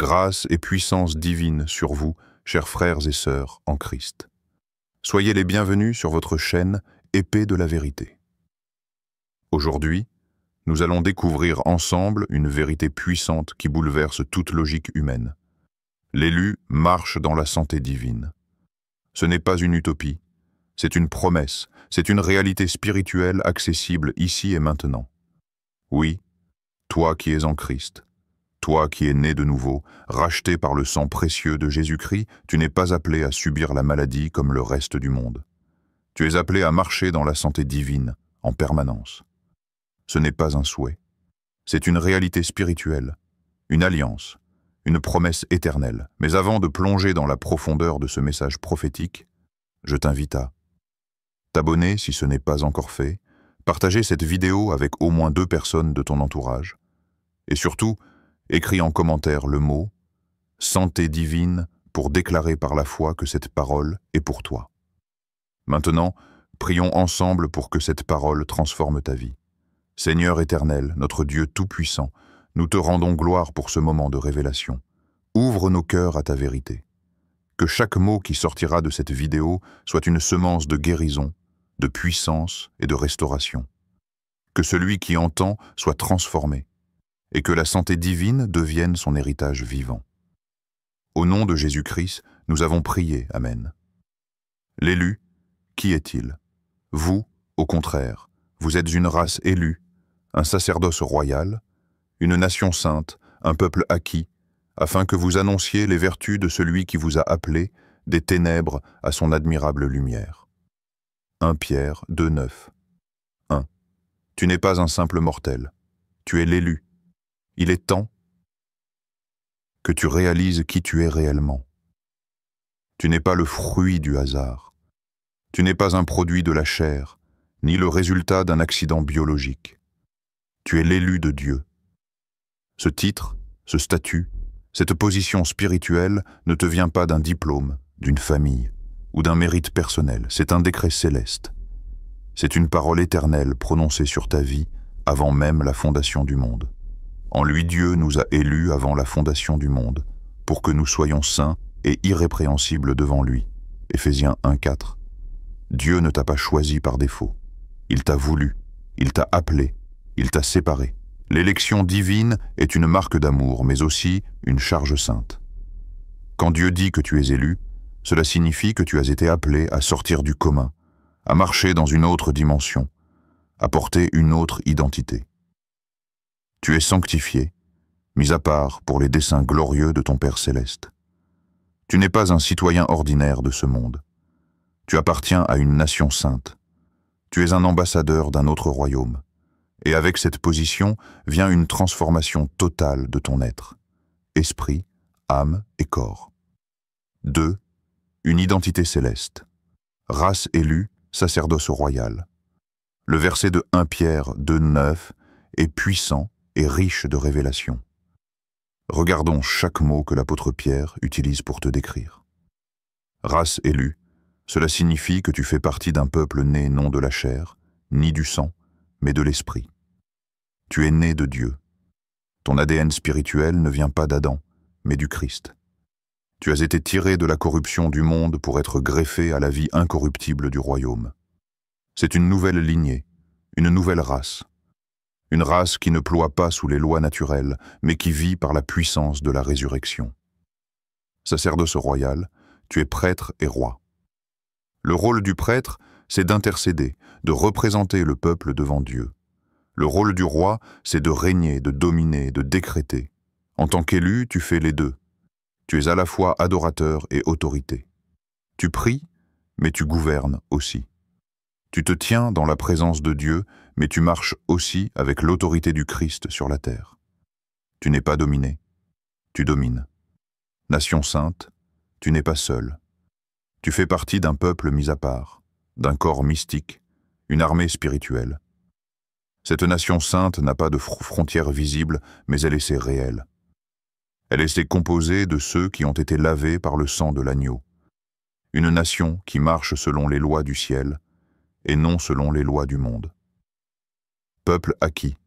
Grâce et puissance divine sur vous, chers frères et sœurs en Christ. Soyez les bienvenus sur votre chaîne Épée de la vérité. Aujourd'hui, nous allons découvrir ensemble une vérité puissante qui bouleverse toute logique humaine. L'élu marche dans la santé divine. Ce n'est pas une utopie, c'est une promesse, c'est une réalité spirituelle accessible ici et maintenant. Oui, toi qui es en Christ, toi qui es né de nouveau, racheté par le sang précieux de Jésus-Christ, tu n'es pas appelé à subir la maladie comme le reste du monde. Tu es appelé à marcher dans la santé divine, en permanence. Ce n'est pas un souhait. C'est une réalité spirituelle, une alliance, une promesse éternelle. Mais avant de plonger dans la profondeur de ce message prophétique, je t'invite à t'abonner si ce n'est pas encore fait, partager cette vidéo avec au moins 2 personnes de ton entourage, et surtout, écris en commentaire le mot « santé divine » pour déclarer par la foi que cette parole est pour toi. Maintenant, prions ensemble pour que cette parole transforme ta vie. Seigneur éternel, notre Dieu tout-puissant, nous te rendons gloire pour ce moment de révélation. Ouvre nos cœurs à ta vérité. Que chaque mot qui sortira de cette vidéo soit une semence de guérison, de puissance et de restauration. Que celui qui entend soit transformé, et que la santé divine devienne son héritage vivant. Au nom de Jésus-Christ, nous avons prié. Amen. L'élu, qui est-il? Vous, au contraire, vous êtes une race élue, un sacerdoce royal, une nation sainte, un peuple acquis, afin que vous annonciez les vertus de celui qui vous a appelé des ténèbres à son admirable lumière. 1 Pierre 2,9. 1. Tu n'es pas un simple mortel, tu es l'élu. Il est temps que tu réalises qui tu es réellement. Tu n'es pas le fruit du hasard. Tu n'es pas un produit de la chair, ni le résultat d'un accident biologique. Tu es l'élu de Dieu. Ce titre, ce statut, cette position spirituelle ne te vient pas d'un diplôme, d'une famille ou d'un mérite personnel. C'est un décret céleste. C'est une parole éternelle prononcée sur ta vie avant même la fondation du monde. En lui, Dieu nous a élus avant la fondation du monde, pour que nous soyons saints et irrépréhensibles devant lui. Éphésiens 1,4. Dieu ne t'a pas choisi par défaut. Il t'a voulu, il t'a appelé, il t'a séparé. L'élection divine est une marque d'amour, mais aussi une charge sainte. Quand Dieu dit que tu es élu, cela signifie que tu as été appelé à sortir du commun, à marcher dans une autre dimension, à porter une autre identité. Tu es sanctifié, mis à part pour les desseins glorieux de ton Père céleste. Tu n'es pas un citoyen ordinaire de ce monde. Tu appartiens à une nation sainte. Tu es un ambassadeur d'un autre royaume. Et avec cette position vient une transformation totale de ton être, esprit, âme et corps. 2. Une identité céleste. Race élue, sacerdoce royal. Le verset de 1 Pierre 2,9 est puissant et riche de révélations. Regardons chaque mot que l'apôtre Pierre utilise pour te décrire. Race élue, cela signifie que tu fais partie d'un peuple né non de la chair, ni du sang, mais de l'esprit. Tu es né de Dieu. Ton ADN spirituel ne vient pas d'Adam, mais du Christ. Tu as été tiré de la corruption du monde pour être greffé à la vie incorruptible du royaume. C'est une nouvelle lignée, une nouvelle race. Une race qui ne ploie pas sous les lois naturelles, mais qui vit par la puissance de la résurrection. Sacerdoce royal, tu es prêtre et roi. Le rôle du prêtre, c'est d'intercéder, de représenter le peuple devant Dieu. Le rôle du roi, c'est de régner, de dominer, de décréter. En tant qu'élu, tu fais les deux. Tu es à la fois adorateur et autorité. Tu pries, mais tu gouvernes aussi. Tu te tiens dans la présence de Dieu, mais tu marches aussi avec l'autorité du Christ sur la terre. Tu n'es pas dominé, tu domines. Nation sainte, tu n'es pas seul. Tu fais partie d'un peuple mis à part, d'un corps mystique, une armée spirituelle. Cette nation sainte n'a pas de frontières visibles, mais elle est réelle. Elle est composée de ceux qui ont été lavés par le sang de l'agneau. Une nation qui marche selon les lois du ciel, et non selon les lois du monde. Peuple acquis,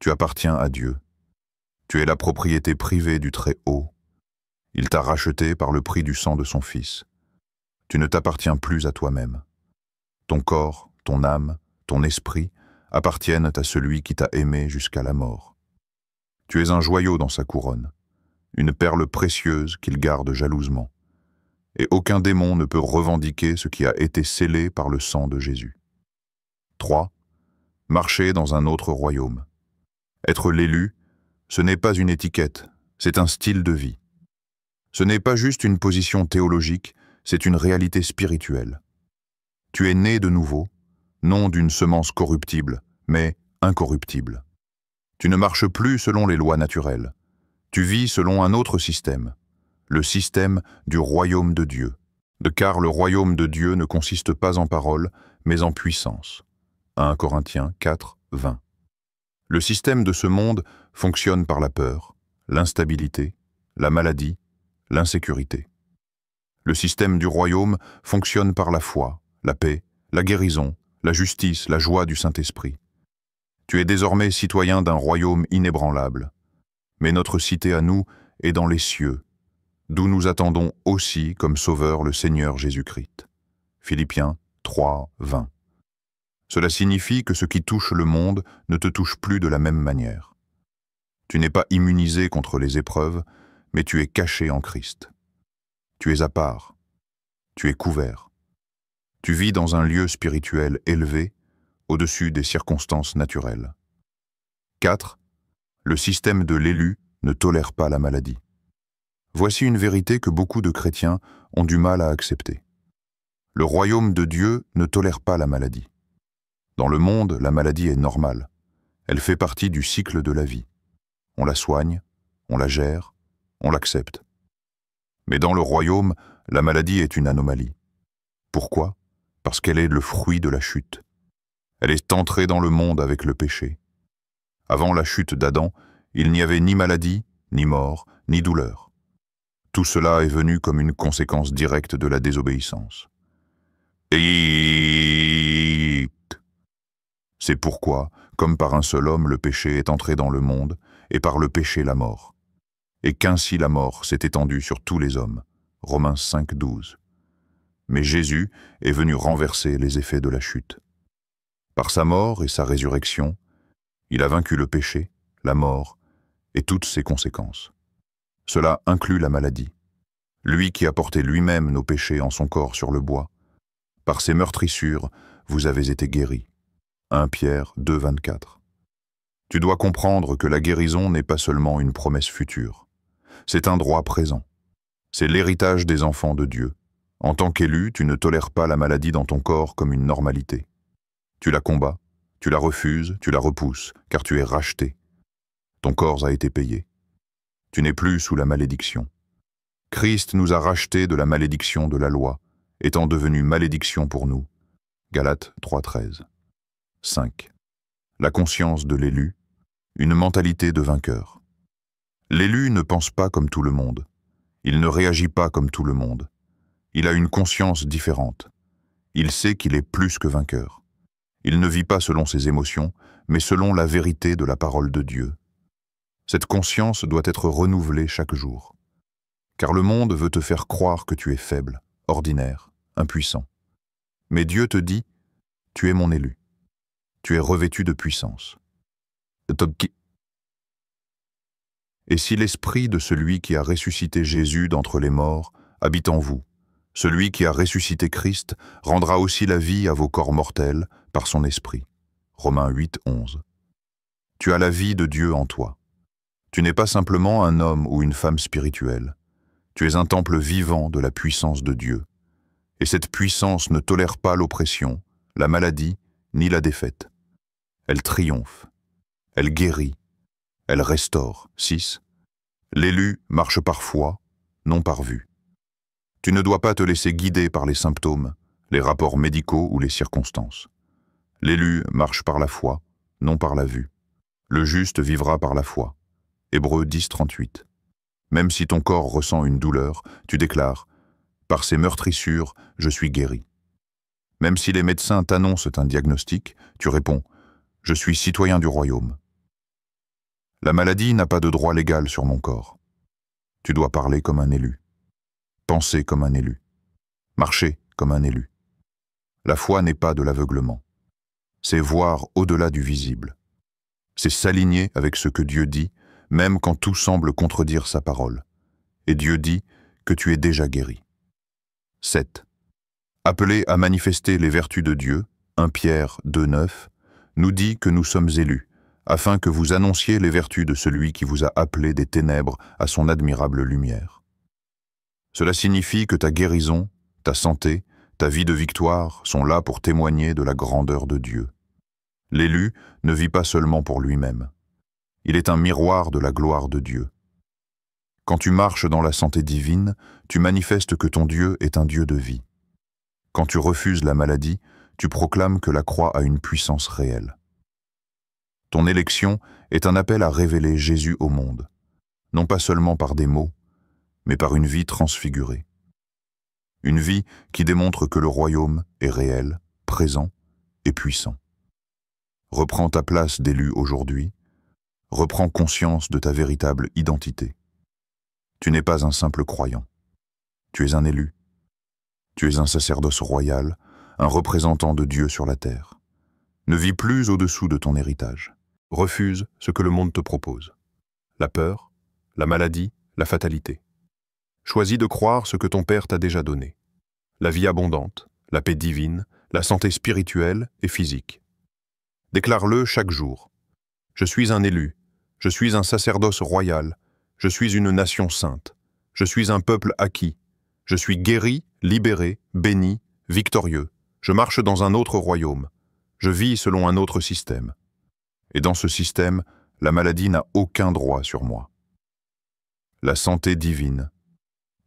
tu appartiens à Dieu. Tu es la propriété privée du Très-Haut. Il t'a racheté par le prix du sang de son Fils. Tu ne t'appartiens plus à toi-même. Ton corps, ton âme, ton esprit appartiennent à celui qui t'a aimé jusqu'à la mort. Tu es un joyau dans sa couronne, une perle précieuse qu'il garde jalousement. Et aucun démon ne peut revendiquer ce qui a été scellé par le sang de Jésus. 3. Marcher dans un autre royaume. Être l'élu, ce n'est pas une étiquette, c'est un style de vie. Ce n'est pas juste une position théologique, c'est une réalité spirituelle. Tu es né de nouveau, non d'une semence corruptible, mais incorruptible. Tu ne marches plus selon les lois naturelles. Tu vis selon un autre système, le système du royaume de Dieu. Car le royaume de Dieu ne consiste pas en paroles, mais en puissance. 1 Corinthiens 4, 20. Le système de ce monde fonctionne par la peur, l'instabilité, la maladie, l'insécurité. Le système du royaume fonctionne par la foi, la paix, la guérison, la justice, la joie du Saint-Esprit. Tu es désormais citoyen d'un royaume inébranlable. Mais notre cité à nous est dans les cieux, d'où nous attendons aussi comme sauveur le Seigneur Jésus-Christ. Philippiens 3, 20. Cela signifie que ce qui touche le monde ne te touche plus de la même manière. Tu n'es pas immunisé contre les épreuves, mais tu es caché en Christ. Tu es à part. Tu es couvert. Tu vis dans un lieu spirituel élevé, au-dessus des circonstances naturelles. 4. Le système de l'élu ne tolère pas la maladie. Voici une vérité que beaucoup de chrétiens ont du mal à accepter. Le royaume de Dieu ne tolère pas la maladie. Dans le monde, la maladie est normale. Elle fait partie du cycle de la vie. On la soigne, on la gère, on l'accepte. Mais dans le royaume, la maladie est une anomalie. Pourquoi? Parce qu'elle est le fruit de la chute. Elle est entrée dans le monde avec le péché. Avant la chute d'Adam, il n'y avait ni maladie, ni mort, ni douleur. Tout cela est venu comme une conséquence directe de la désobéissance. Et c'est pourquoi, comme par un seul homme, le péché est entré dans le monde, et par le péché la mort. Et qu'ainsi la mort s'est étendue sur tous les hommes. Romains 5, 12. Mais Jésus est venu renverser les effets de la chute. Par sa mort et sa résurrection, il a vaincu le péché, la mort et toutes ses conséquences. Cela inclut la maladie. Lui qui a porté lui-même nos péchés en son corps sur le bois. Par ses meurtrissures, vous avez été guéris. 1 Pierre 2, 24. Tu dois comprendre que la guérison n'est pas seulement une promesse future. C'est un droit présent. C'est l'héritage des enfants de Dieu. En tant qu'élu, tu ne tolères pas la maladie dans ton corps comme une normalité. Tu la combats, tu la refuses, tu la repousses, car tu es racheté. Ton corps a été payé. Tu n'es plus sous la malédiction. Christ nous a rachetés de la malédiction de la loi, étant devenu malédiction pour nous. Galates 3,13. 5. La conscience de l'élu, une mentalité de vainqueur. L'élu ne pense pas comme tout le monde. Il ne réagit pas comme tout le monde. Il a une conscience différente. Il sait qu'il est plus que vainqueur. Il ne vit pas selon ses émotions, mais selon la vérité de la parole de Dieu. Cette conscience doit être renouvelée chaque jour. Car le monde veut te faire croire que tu es faible, ordinaire, impuissant. Mais Dieu te dit, tu es mon élu. Tu es revêtu de puissance. Et si l'esprit de celui qui a ressuscité Jésus d'entre les morts habite en vous, celui qui a ressuscité Christ rendra aussi la vie à vos corps mortels par son esprit. Romains 8, 11. Tu as la vie de Dieu en toi. Tu n'es pas simplement un homme ou une femme spirituelle. Tu es un temple vivant de la puissance de Dieu. Et cette puissance ne tolère pas l'oppression, la maladie, ni la défaite. Elle triomphe. Elle guérit. Elle restaure. 6. L'élu marche par foi, non par vue. Tu ne dois pas te laisser guider par les symptômes, les rapports médicaux ou les circonstances. L'élu marche par la foi, non par la vue. Le juste vivra par la foi. Hébreux 10, 38. Même si ton corps ressent une douleur, tu déclares « Par ces meurtrissures, je suis guéri ». Même si les médecins t'annoncent un diagnostic, tu réponds « Je suis citoyen du royaume ». La maladie n'a pas de droit légal sur mon corps. Tu dois parler comme un élu, penser comme un élu, marcher comme un élu. La foi n'est pas de l'aveuglement. C'est voir au-delà du visible. C'est s'aligner avec ce que Dieu dit, même quand tout semble contredire sa parole. Et Dieu dit que tu es déjà guéri. 7. Appelé à manifester les vertus de Dieu, 1 Pierre 2,9, nous dit que nous sommes élus, afin que vous annonciez les vertus de celui qui vous a appelé des ténèbres à son admirable lumière. Cela signifie que ta guérison, ta santé, ta vie de victoire sont là pour témoigner de la grandeur de Dieu. L'élu ne vit pas seulement pour lui-même. Il est un miroir de la gloire de Dieu. Quand tu marches dans la santé divine, tu manifestes que ton Dieu est un Dieu de vie. Quand tu refuses la maladie, tu proclames que la croix a une puissance réelle. Ton élection est un appel à révéler Jésus au monde, non pas seulement par des mots, mais par une vie transfigurée. Une vie qui démontre que le royaume est réel, présent et puissant. Reprends ta place d'élu aujourd'hui, reprends conscience de ta véritable identité. Tu n'es pas un simple croyant, tu es un élu. Tu es un sacerdoce royal, un représentant de Dieu sur la terre. Ne vis plus au-dessous de ton héritage. Refuse ce que le monde te propose. La peur, la maladie, la fatalité. Choisis de croire ce que ton Père t'a déjà donné. La vie abondante, la paix divine, la santé spirituelle et physique. Déclare-le chaque jour. Je suis un élu, je suis un sacerdoce royal, je suis une nation sainte, je suis un peuple acquis, je suis guéri, libéré, béni, victorieux. Je marche dans un autre royaume. Je vis selon un autre système. Et dans ce système, la maladie n'a aucun droit sur moi. La santé divine.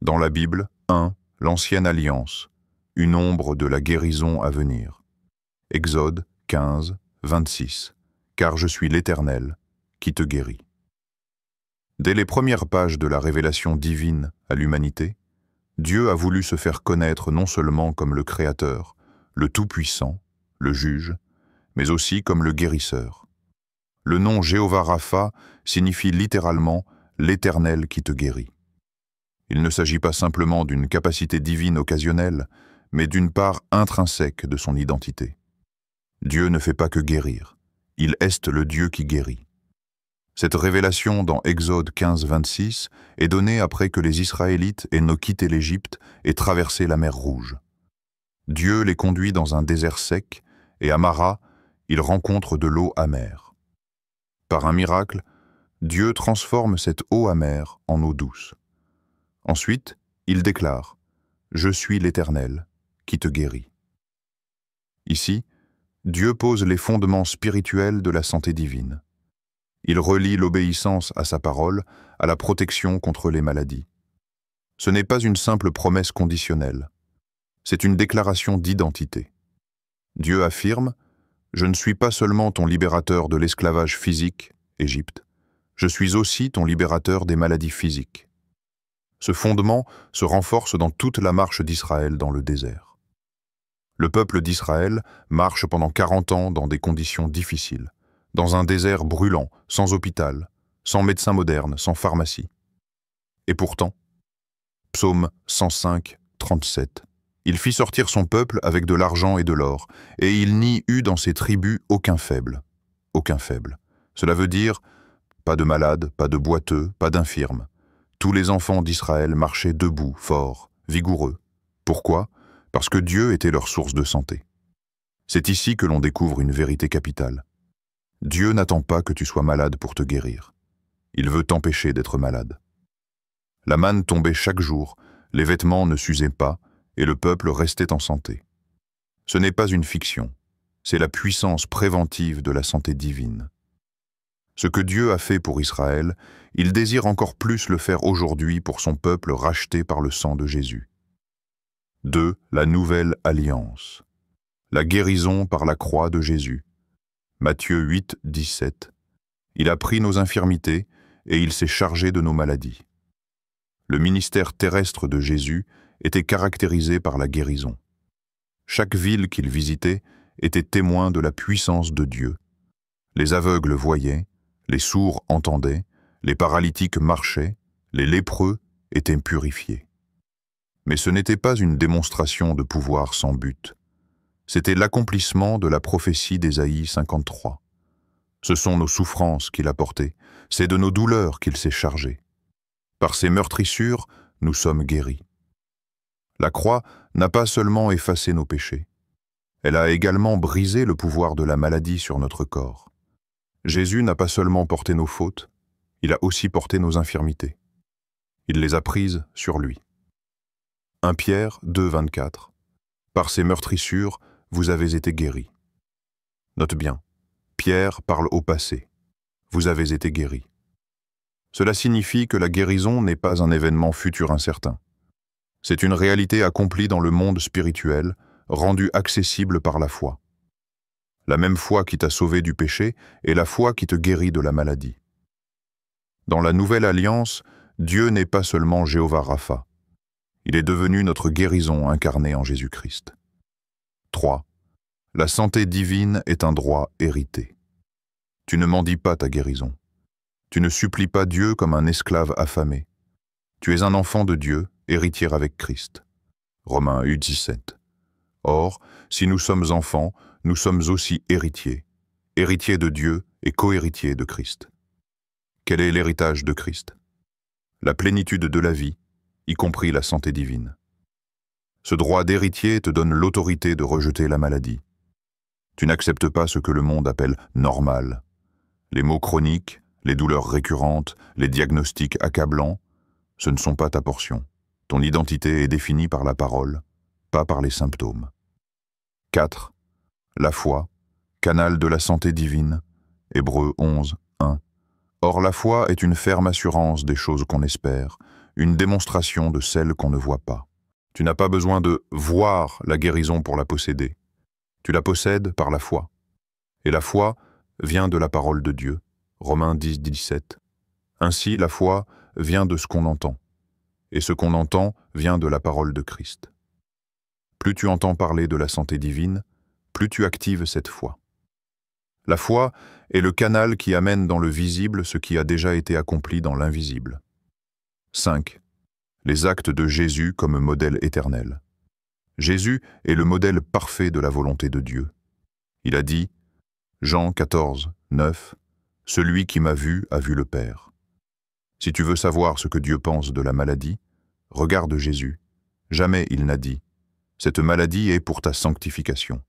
Dans la Bible, 1. L'Ancienne Alliance, une ombre de la guérison à venir. Exode 15, 26. Car je suis l'Éternel qui te guérit. Dès les premières pages de la révélation divine à l'humanité, Dieu a voulu se faire connaître non seulement comme le Créateur, le Tout-Puissant, le Juge, mais aussi comme le Guérisseur. Le nom Jéhovah Rapha signifie littéralement « l'Éternel qui te guérit ». Il ne s'agit pas simplement d'une capacité divine occasionnelle, mais d'une part intrinsèque de son identité. Dieu ne fait pas que guérir, il est le Dieu qui guérit. Cette révélation dans Exode 15, 26 est donnée après que les Israélites aient quitté l'Égypte et traversé la mer Rouge. Dieu les conduit dans un désert sec et à Mara, ils rencontrent de l'eau amère. Par un miracle, Dieu transforme cette eau amère en eau douce. Ensuite, il déclare « Je suis l'Éternel qui te guérit ». Ici, Dieu pose les fondements spirituels de la santé divine. Il relie l'obéissance à sa parole à la protection contre les maladies. Ce n'est pas une simple promesse conditionnelle, c'est une déclaration d'identité. Dieu affirme « Je ne suis pas seulement ton libérateur de l'esclavage physique, Égypte, je suis aussi ton libérateur des maladies physiques. » Ce fondement se renforce dans toute la marche d'Israël dans le désert. Le peuple d'Israël marche pendant 40 ans dans des conditions difficiles, dans un désert brûlant, sans hôpital, sans médecin moderne, sans pharmacie. Et pourtant, Psaume 105, 37, il fit sortir son peuple avec de l'argent et de l'or, et il n'y eut dans ses tribus aucun faible. Aucun faible. Cela veut dire pas de malade, pas de boiteux, pas d'infirme. Tous les enfants d'Israël marchaient debout, forts, vigoureux. Pourquoi? Parce que Dieu était leur source de santé. C'est ici que l'on découvre une vérité capitale. Dieu n'attend pas que tu sois malade pour te guérir. Il veut t'empêcher d'être malade. La manne tombait chaque jour, les vêtements ne s'usaient pas, et le peuple restait en santé. Ce n'est pas une fiction, c'est la puissance préventive de la santé divine. Ce que Dieu a fait pour Israël, il désire encore plus le faire aujourd'hui pour son peuple racheté par le sang de Jésus. 2. La nouvelle alliance. La guérison par la croix de Jésus. Matthieu 8, 17. Il a pris nos infirmités et il s'est chargé de nos maladies. Le ministère terrestre de Jésus était caractérisé par la guérison. Chaque ville qu'il visitait était témoin de la puissance de Dieu. Les aveugles voyaient, Les sourds entendaient, les paralytiques marchaient, les lépreux étaient purifiés. Mais ce n'était pas une démonstration de pouvoir sans but. C'était l'accomplissement de la prophétie d'Ésaïe 53. Ce sont nos souffrances qu'il a portées, c'est de nos douleurs qu'il s'est chargé. Par ses meurtrissures, nous sommes guéris. La croix n'a pas seulement effacé nos péchés, elle a également brisé le pouvoir de la maladie sur notre corps. Jésus n'a pas seulement porté nos fautes, il a aussi porté nos infirmités. Il les a prises sur lui. 1 Pierre 2, 24. Par ses meurtrissures, vous avez été guéris. Note bien, Pierre parle au passé. Vous avez été guéris. Cela signifie que la guérison n'est pas un événement futur incertain. C'est une réalité accomplie dans le monde spirituel, rendue accessible par la foi. La même foi qui t'a sauvé du péché est la foi qui te guérit de la maladie. Dans la Nouvelle Alliance, Dieu n'est pas seulement Jéhovah Rapha. Il est devenu notre guérison incarnée en Jésus-Christ. 3. La santé divine est un droit hérité. Tu ne mendies pas ta guérison. Tu ne supplies pas Dieu comme un esclave affamé. Tu es un enfant de Dieu, héritier avec Christ. Romains 8:17. Or, si nous sommes enfants, nous sommes aussi héritiers, héritiers de Dieu et co-héritiers de Christ. Quel est l'héritage de Christ? La plénitude de la vie, y compris la santé divine. Ce droit d'héritier te donne l'autorité de rejeter la maladie. Tu n'acceptes pas ce que le monde appelle « normal ». Les maux chroniques, les douleurs récurrentes, les diagnostics accablants, ce ne sont pas ta portion. Ton identité est définie par la parole, pas par les symptômes. 4. La foi, canal de la santé divine, Hébreux 11, 1. Or la foi est une ferme assurance des choses qu'on espère, une démonstration de celles qu'on ne voit pas. Tu n'as pas besoin de voir la guérison pour la posséder. Tu la possèdes par la foi. Et la foi vient de la parole de Dieu, Romains 10, 17. Ainsi, la foi vient de ce qu'on entend, et ce qu'on entend vient de la parole de Christ. Plus tu entends parler de la santé divine, plus tu actives cette foi. La foi est le canal qui amène dans le visible ce qui a déjà été accompli dans l'invisible. 5. Les actes de Jésus comme modèle éternel. Jésus est le modèle parfait de la volonté de Dieu. Il a dit, Jean 14, 9, « Celui qui m'a vu a vu le Père ». Si tu veux savoir ce que Dieu pense de la maladie, regarde Jésus. Jamais il n'a dit « Cette maladie est pour ta sanctification ».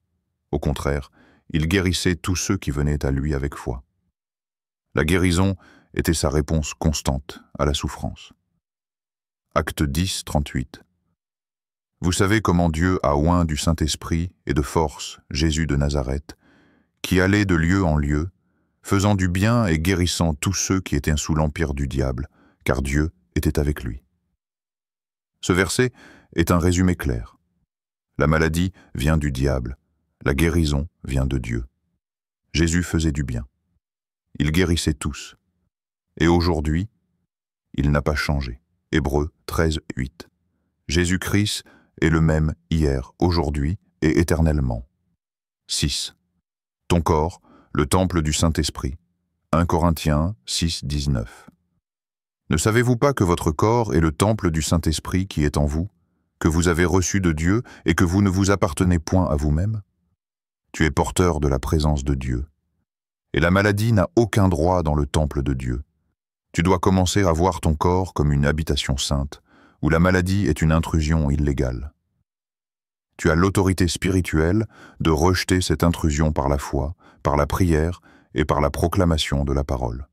Au contraire, il guérissait tous ceux qui venaient à lui avec foi. La guérison était sa réponse constante à la souffrance. Acte 10, 38. Vous savez comment Dieu a oint du Saint-Esprit et de force Jésus de Nazareth, qui allait de lieu en lieu, faisant du bien et guérissant tous ceux qui étaient sous l'empire du diable, car Dieu était avec lui. Ce verset est un résumé clair. La maladie vient du diable, la guérison vient de Dieu. Jésus faisait du bien. Il guérissait tous. Et aujourd'hui, il n'a pas changé. Hébreux 13, 8. Jésus-Christ est le même hier, aujourd'hui et éternellement. 6. Ton corps, le temple du Saint-Esprit. 1 Corinthiens 6, 19. Ne savez-vous pas que votre corps est le temple du Saint-Esprit qui est en vous, que vous avez reçu de Dieu et que vous ne vous appartenez point à vous-même? Tu es porteur de la présence de Dieu. Et la maladie n'a aucun droit dans le temple de Dieu. Tu dois commencer à voir ton corps comme une habitation sainte, où la maladie est une intrusion illégale. Tu as l'autorité spirituelle de rejeter cette intrusion par la foi, par la prière et par la proclamation de la parole.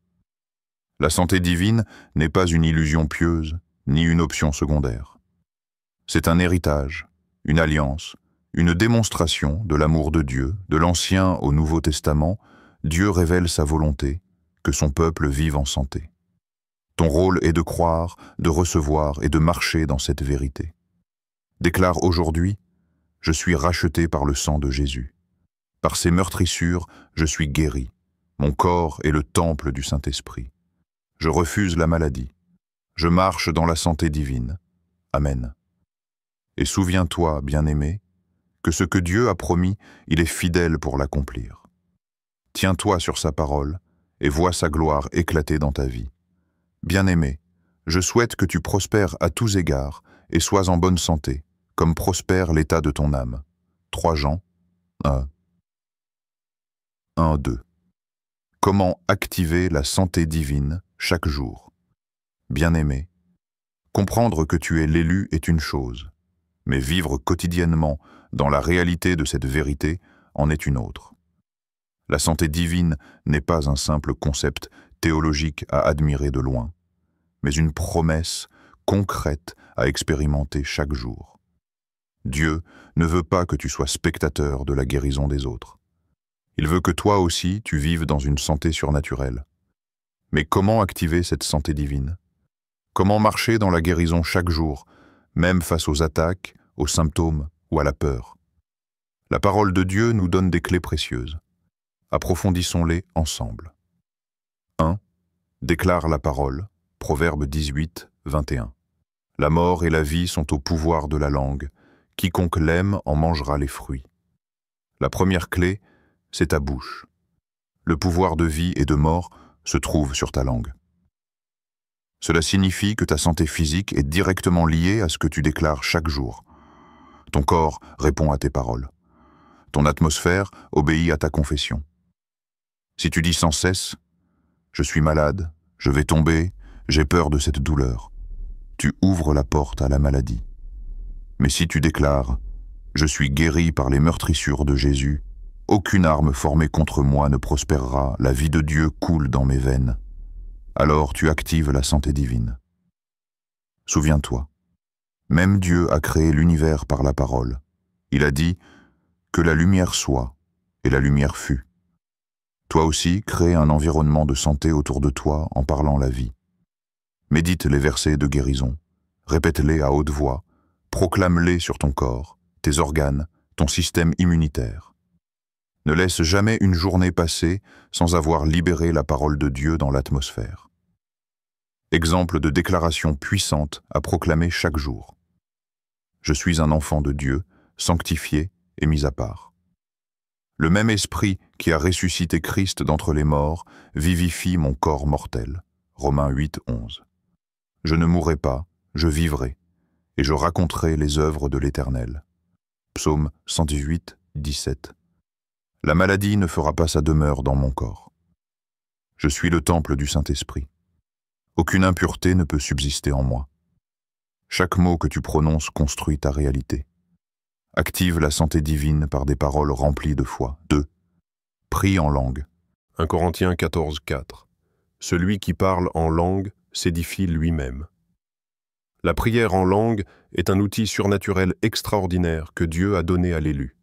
La santé divine n'est pas une illusion pieuse, ni une option secondaire. C'est un héritage, une alliance, une démonstration de l'amour de Dieu, de l'Ancien au Nouveau Testament. Dieu révèle sa volonté, que son peuple vive en santé. Ton rôle est de croire, de recevoir et de marcher dans cette vérité. Déclare aujourd'hui, « Je suis racheté par le sang de Jésus. Par ses meurtrissures, je suis guéri. Mon corps est le temple du Saint-Esprit. Je refuse la maladie. Je marche dans la santé divine. Amen. Et souviens-toi, bien-aimé, que ce que Dieu a promis, il est fidèle pour l'accomplir. Tiens-toi sur sa parole et vois sa gloire éclater dans ta vie. Bien-aimé, je souhaite que tu prospères à tous égards et sois en bonne santé, comme prospère l'état de ton âme. 3 Jean 1:2. Comment activer la santé divine chaque jour? Bien-aimé, comprendre que tu es l'élu est une chose, mais vivre quotidiennement dans la réalité de cette vérité en est une autre. La santé divine n'est pas un simple concept théologique à admirer de loin, mais une promesse concrète à expérimenter chaque jour. Dieu ne veut pas que tu sois spectateur de la guérison des autres. Il veut que toi aussi tu vives dans une santé surnaturelle. Mais comment activer cette santé divine? Comment marcher dans la guérison chaque jour, même face aux attaques, aux symptômes ou à la peur? La parole de Dieu nous donne des clés précieuses. Approfondissons-les ensemble. 1. Déclare la parole. Proverbe 18, 21. La mort et la vie sont au pouvoir de la langue. Quiconque l'aime en mangera les fruits. La première clé, c'est ta bouche. Le pouvoir de vie et de mort se trouve sur ta langue. Cela signifie que ta santé physique est directement liée à ce que tu déclares chaque jour. Ton corps répond à tes paroles. Ton atmosphère obéit à ta confession. Si tu dis sans cesse « Je suis malade, je vais tomber, j'ai peur de cette douleur », tu ouvres la porte à la maladie. Mais si tu déclares « Je suis guéri par les meurtrissures de Jésus », aucune arme formée contre moi ne prospérera, la vie de Dieu coule dans mes veines. Alors tu actives la santé divine. Souviens-toi, même Dieu a créé l'univers par la parole. Il a dit « Que la lumière soit », et la lumière fut. Toi aussi, crée un environnement de santé autour de toi en parlant la vie. Médite les versets de guérison, répète-les à haute voix, proclame-les sur ton corps, tes organes, ton système immunitaire. Ne laisse jamais une journée passer sans avoir libéré la parole de Dieu dans l'atmosphère. Exemple de déclaration puissante à proclamer chaque jour. Je suis un enfant de Dieu, sanctifié et mis à part. Le même esprit qui a ressuscité Christ d'entre les morts vivifie mon corps mortel. Romains 8, 11. Je ne mourrai pas, je vivrai, et je raconterai les œuvres de l'Éternel. Psaume 118, 17. La maladie ne fera pas sa demeure dans mon corps. Je suis le temple du Saint-Esprit. Aucune impureté ne peut subsister en moi. Chaque mot que tu prononces construit ta réalité. Active la santé divine par des paroles remplies de foi. 2. Prie en langue. 1 Corinthiens 14, 4. Celui qui parle en langue s'édifie lui-même. La prière en langue est un outil surnaturel extraordinaire que Dieu a donné à l'élu.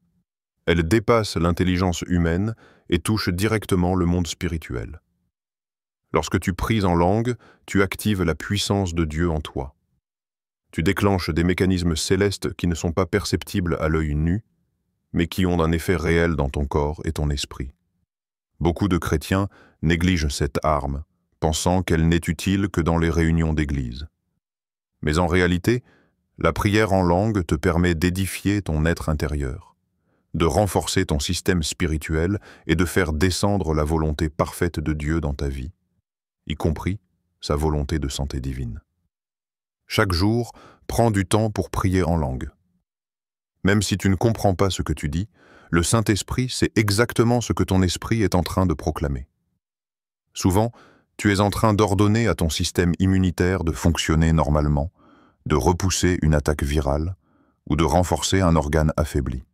Elle dépasse l'intelligence humaine et touche directement le monde spirituel. Lorsque tu pries en langue, tu actives la puissance de Dieu en toi. Tu déclenches des mécanismes célestes qui ne sont pas perceptibles à l'œil nu, mais qui ont un effet réel dans ton corps et ton esprit. Beaucoup de chrétiens négligent cette arme, pensant qu'elle n'est utile que dans les réunions d'église. Mais en réalité, la prière en langue te permet d'édifier ton être intérieur, de renforcer ton système spirituel et de faire descendre la volonté parfaite de Dieu dans ta vie, y compris sa volonté de santé divine. Chaque jour, prends du temps pour prier en langue. Même si tu ne comprends pas ce que tu dis, le Saint-Esprit sait exactement ce que ton esprit est en train de proclamer. Souvent, tu es en train d'ordonner à ton système immunitaire de fonctionner normalement, de repousser une attaque virale ou de renforcer un organe affaibli.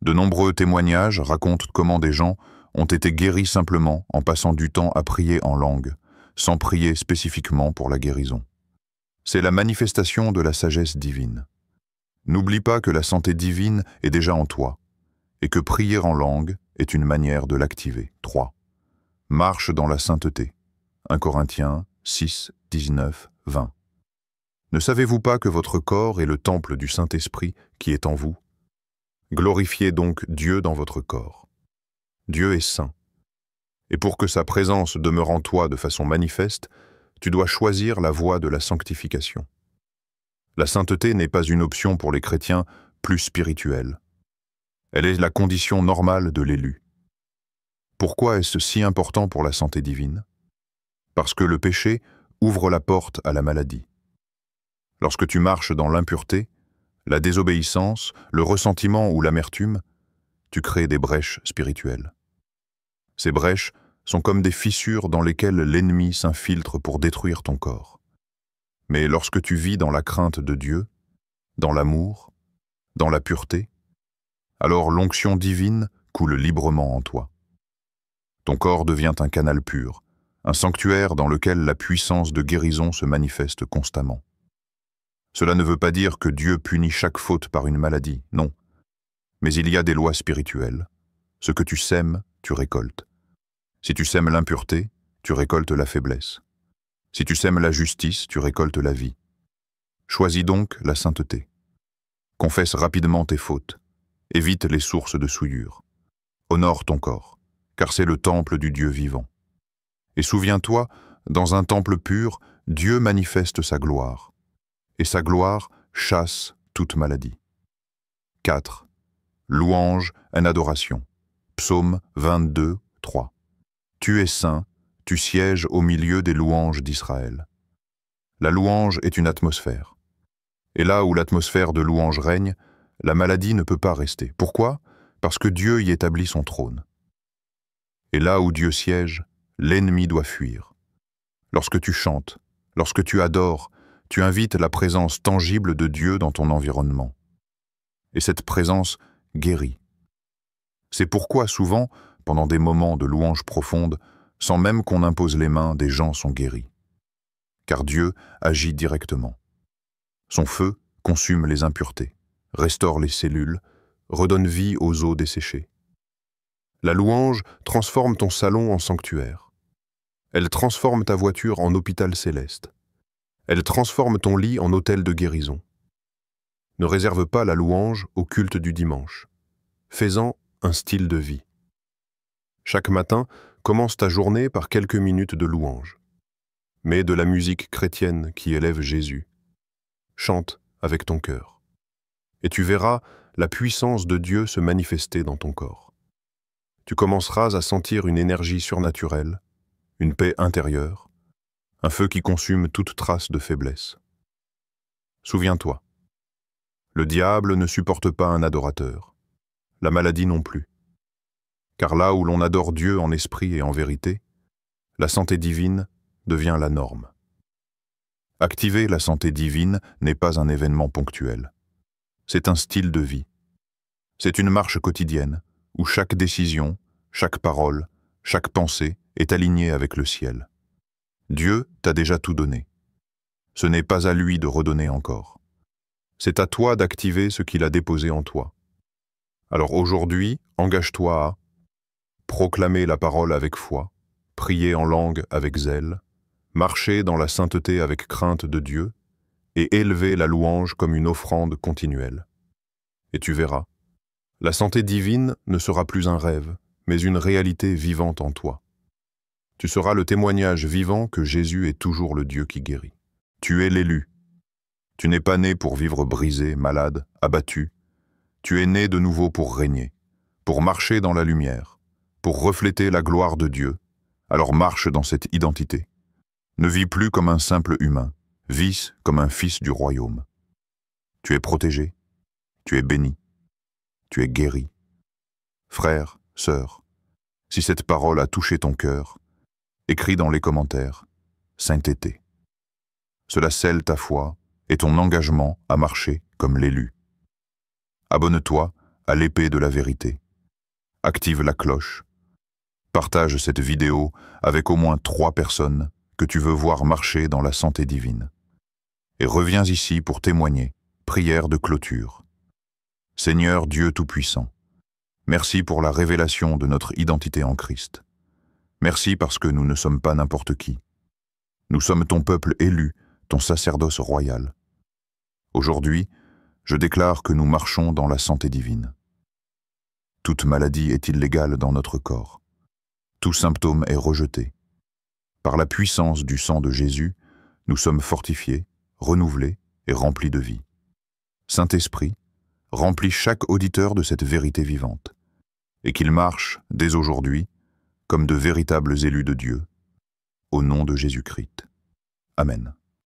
De nombreux témoignages racontent comment des gens ont été guéris simplement en passant du temps à prier en langue, sans prier spécifiquement pour la guérison. C'est la manifestation de la sagesse divine. N'oublie pas que la santé divine est déjà en toi et que prier en langue est une manière de l'activer. 3. Marche dans la sainteté. 1 Corinthiens 6, 19, 20. Ne savez-vous pas que votre corps est le temple du Saint-Esprit qui est en vous? Glorifiez donc Dieu dans votre corps. Dieu est saint. Et pour que sa présence demeure en toi de façon manifeste, tu dois choisir la voie de la sanctification. La sainteté n'est pas une option pour les chrétiens plus spirituels. Elle est la condition normale de l'élu. Pourquoi est-ce si important pour la santé divine? Parce que le péché ouvre la porte à la maladie. Lorsque tu marches dans l'impureté, la désobéissance, le ressentiment ou l'amertume, tu crées des brèches spirituelles. Ces brèches sont comme des fissures dans lesquelles l'ennemi s'infiltre pour détruire ton corps. Mais lorsque tu vis dans la crainte de Dieu, dans l'amour, dans la pureté, alors l'onction divine coule librement en toi. Ton corps devient un canal pur, un sanctuaire dans lequel la puissance de guérison se manifeste constamment. Cela ne veut pas dire que Dieu punit chaque faute par une maladie, non. Mais il y a des lois spirituelles. Ce que tu sèmes, tu récoltes. Si tu sèmes l'impureté, tu récoltes la faiblesse. Si tu sèmes la justice, tu récoltes la vie. Choisis donc la sainteté. Confesse rapidement tes fautes. Évite les sources de souillure. Honore ton corps, car c'est le temple du Dieu vivant. Et souviens-toi, dans un temple pur, Dieu manifeste sa gloire. Et sa gloire chasse toute maladie. 4. Louange et adoration. Psaume 22, 3. Tu es saint, tu sièges au milieu des louanges d'Israël. La louange est une atmosphère. Et là où l'atmosphère de louange règne, la maladie ne peut pas rester. Pourquoi? Parce que Dieu y établit son trône. Et là où Dieu siège, l'ennemi doit fuir. Lorsque tu chantes, lorsque tu adores, tu invites la présence tangible de Dieu dans ton environnement. Et cette présence guérit. C'est pourquoi souvent, pendant des moments de louange profonde, sans même qu'on impose les mains, des gens sont guéris. Car Dieu agit directement. Son feu consume les impuretés, restaure les cellules, redonne vie aux os desséchés. La louange transforme ton salon en sanctuaire. Elle transforme ta voiture en hôpital céleste. Elle transforme ton lit en hôtel de guérison. Ne réserve pas la louange au culte du dimanche. Fais-en un style de vie. Chaque matin, commence ta journée par quelques minutes de louange. Mets de la musique chrétienne qui élève Jésus. Chante avec ton cœur. Et tu verras la puissance de Dieu se manifester dans ton corps. Tu commenceras à sentir une énergie surnaturelle, une paix intérieure, un feu qui consume toute trace de faiblesse. Souviens-toi, le diable ne supporte pas un adorateur, la maladie non plus. Car là où l'on adore Dieu en esprit et en vérité, la santé divine devient la norme. Activer la santé divine n'est pas un événement ponctuel. C'est un style de vie. C'est une marche quotidienne où chaque décision, chaque parole, chaque pensée est alignée avec le ciel. Dieu t'a déjà tout donné. Ce n'est pas à lui de redonner encore. C'est à toi d'activer ce qu'il a déposé en toi. Alors aujourd'hui, engage-toi à proclamer la parole avec foi, prier en langue avec zèle, marcher dans la sainteté avec crainte de Dieu et élever la louange comme une offrande continuelle. Et tu verras, la santé divine ne sera plus un rêve, mais une réalité vivante en toi. Tu seras le témoignage vivant que Jésus est toujours le Dieu qui guérit. Tu es l'élu. Tu n'es pas né pour vivre brisé, malade, abattu. Tu es né de nouveau pour régner, pour marcher dans la lumière, pour refléter la gloire de Dieu. Alors marche dans cette identité. Ne vis plus comme un simple humain, vis comme un fils du royaume. Tu es protégé, tu es béni, tu es guéri. Frère, sœur, si cette parole a touché ton cœur, écris dans les commentaires « Sainteté ». Cela scelle ta foi et ton engagement à marcher comme l'élu. Abonne-toi à l'épée de la vérité. Active la cloche. Partage cette vidéo avec au moins 3 personnes que tu veux voir marcher dans la santé divine. Et reviens ici pour témoigner, prière de clôture. Seigneur Dieu Tout-Puissant, merci pour la révélation de notre identité en Christ. Merci parce que nous ne sommes pas n'importe qui. Nous sommes ton peuple élu, ton sacerdoce royal. Aujourd'hui, je déclare que nous marchons dans la santé divine. Toute maladie est illégale dans notre corps. Tout symptôme est rejeté. Par la puissance du sang de Jésus, nous sommes fortifiés, renouvelés et remplis de vie. Saint-Esprit, remplis chaque auditeur de cette vérité vivante, et qu'il marche, dès aujourd'hui, comme de véritables élus de Dieu, au nom de Jésus-Christ. Amen.